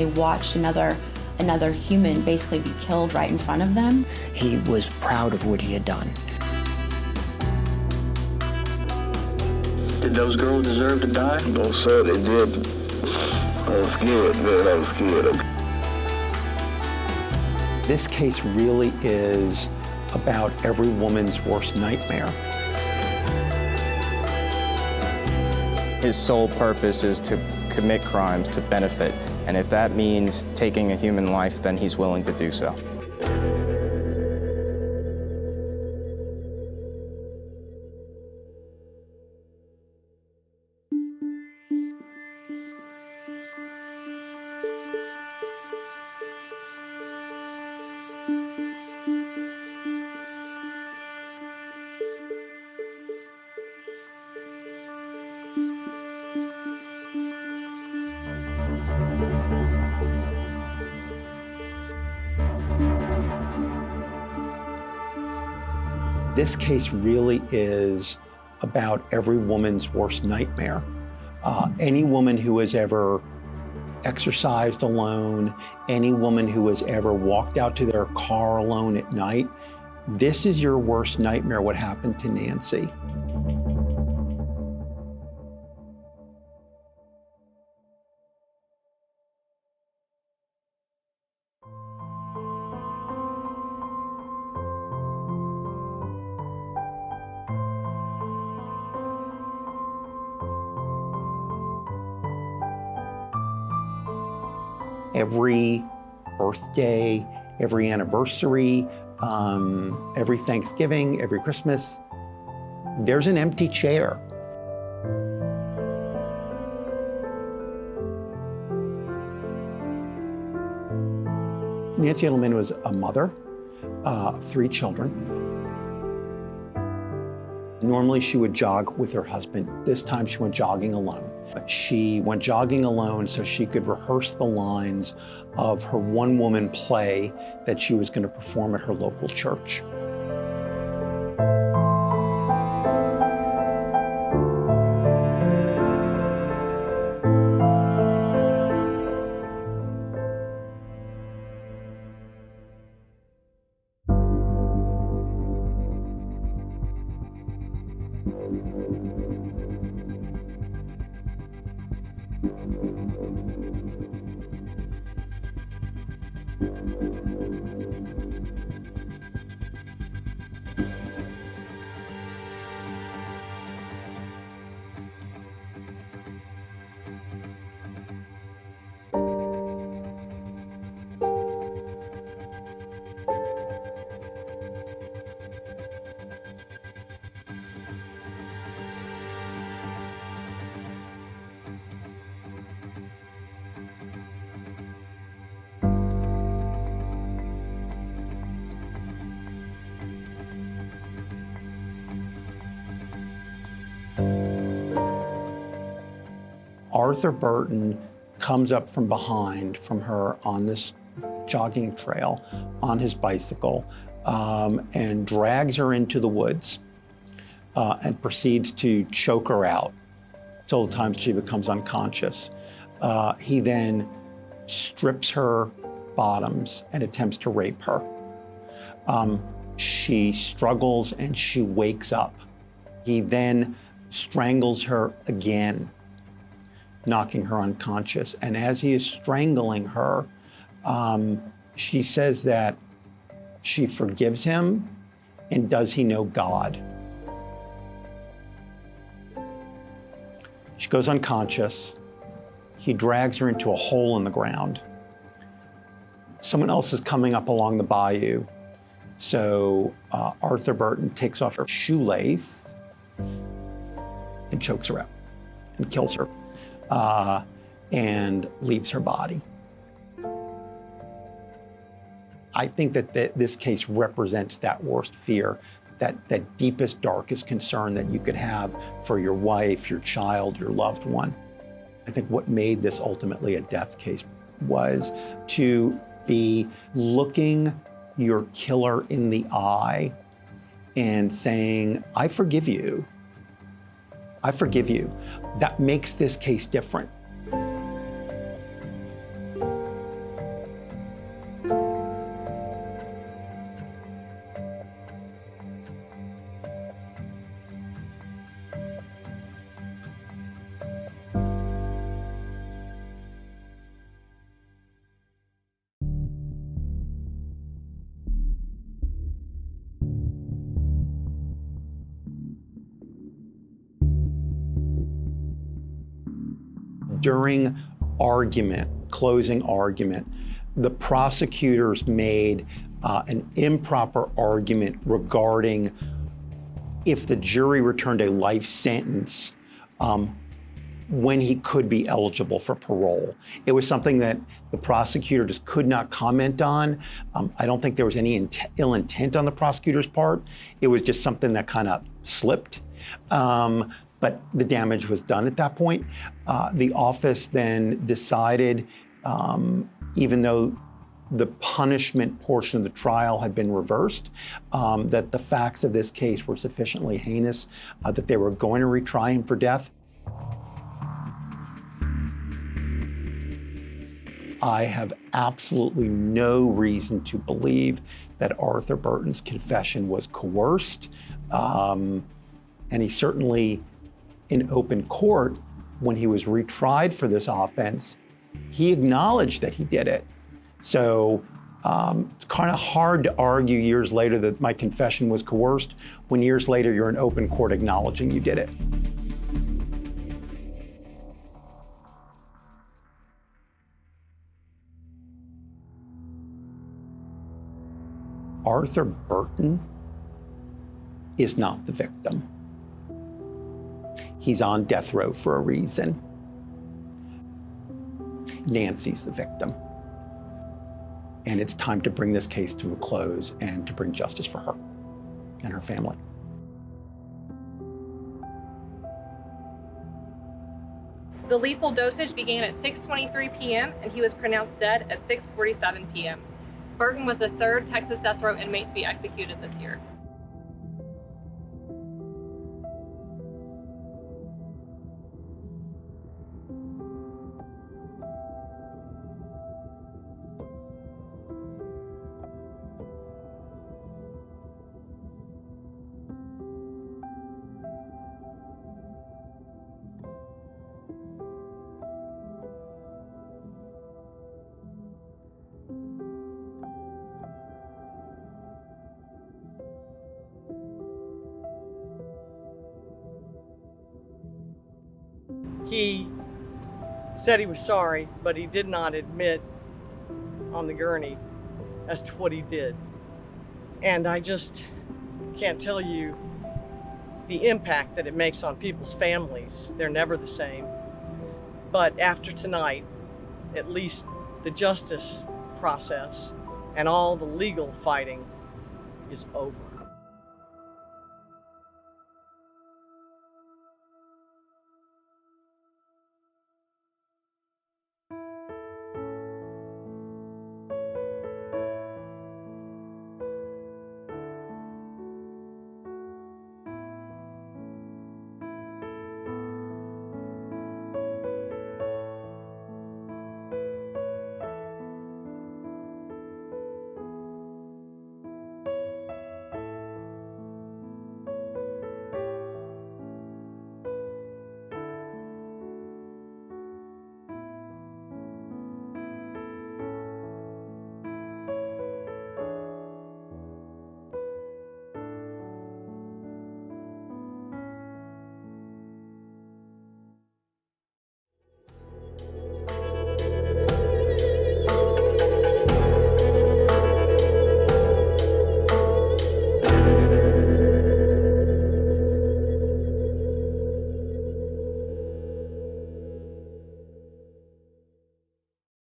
they watched another human basically be killed right in front of them. He was proud of what he had done. Did those girls deserve to die? No, sir, they did. I was scared, man. I was scared. This case really is about every woman's worst nightmare. His sole purpose is to commit crimes to benefit, and if that means taking a human life, then he's willing to do so. This case really is about every woman's worst nightmare. Any woman who has ever exercised alone, any woman who has ever walked out to their car alone at night, this is your worst nightmare, what happened to Nancy. Every birthday, every anniversary, every Thanksgiving, every Christmas, there's an empty chair. Nancy Alderman was a mother of 3 children. Normally she would jog with her husband. This time she went jogging alone. She went jogging alone so she could rehearse the lines of her one-woman play that she was going to perform at her local church. Arthur Burton comes up from behind from her on this jogging trail on his bicycle and drags her into the woods and proceeds to choke her out till the time she becomes unconscious. He then strips her bottoms and attempts to rape her. She struggles and she wakes up. He then strangles her again, knocking her unconscious. And as he is strangling her, she says that she forgives him, and does he know God? She goes unconscious. He drags her into a hole in the ground. Someone else is coming up along the bayou. So Arthur Burton takes off her shoelace and chokes her out and kills her. And leaves her body. I think that this case represents that worst fear, that deepest, darkest concern that you could have for your wife, your child, your loved one. I think what made this ultimately a death case was to be looking your killer in the eye and saying, I forgive you. I forgive you. That makes this case different. during closing argument, the prosecutors made an improper argument regarding if the jury returned a life sentence, when he could be eligible for parole. It was something that the prosecutor just could not comment on. I don't think there was any ill intent on the prosecutor's part. It was just something that kind of slipped. But the damage was done at that point. The office then decided, even though the punishment portion of the trial had been reversed, that the facts of this case were sufficiently heinous, that they were going to retry him for death. I have absolutely no reason to believe that Arthur Burton's confession was coerced. And he certainly, in open court, when he was retried for this offense, he acknowledged that he did it. So it's kind of hard to argue years later that my confession was coerced when years later you're in open court acknowledging you did it. Arthur Burton is not the victim. He's on death row for a reason. Nancy's the victim. And it's time to bring this case to a close and to bring justice for her and her family. The lethal dosage began at 6:23 p.m. and he was pronounced dead at 6:47 p.m. Burton was the third Texas death row inmate to be executed this year. He said he was sorry, but he did not admit on the gurney as to what he did. And I just can't tell you the impact that it makes on people's families. They're never the same. But after tonight, at least the justice process and all the legal fighting is over.